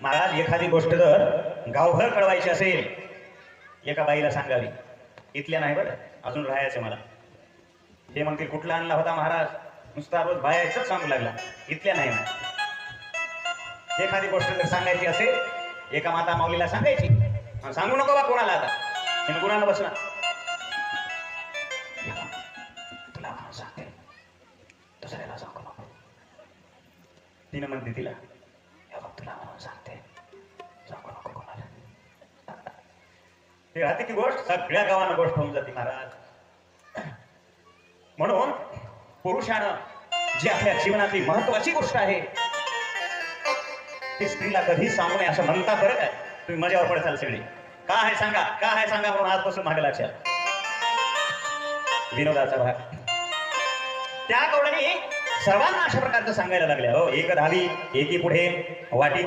महाराज एखादी गोष्ट जर गावभर कळवायची असेल, एका बाईला सांगावी. इथल्या नाही बरं, अजून राहायचं मला. हे म्हणतील कुठला आणला होता महाराज, नुसता रोज बायाच सांगू लागला. इथल्या नाही ना. एखादी गोष्ट जर सांगायची असेल, एका माता माऊलीला सांगायची. सांगू नको बा कोणाला, आता गुणाला बसला. तुला म्हणून सांगते, दुसऱ्याला सांगू नको. तिनं म्हणते तिला, तुला म्हणून सांगते, सांगू नको कोणाला. ते राहते की गोष्ट सगळ्या गावानं गोष्ट होऊन जाते महाराज. म्हणून पुरुषानं जी आपल्या जीवनातली महत्वाची गोष्ट आहे ती स्त्रीला कधी सांगू नये असं म्हणता बरं काय. तुम्ही मजावर पडताल सगळी. का आहे सांगा, का आहे सांगा म्हणून आजपासून मागे लक्षात. विनोदाचा भाग. त्या कवडाने सर्वांना अशा प्रकारचं सांगायला लागल्या. हो, एक धावी एकी पुढे वाटी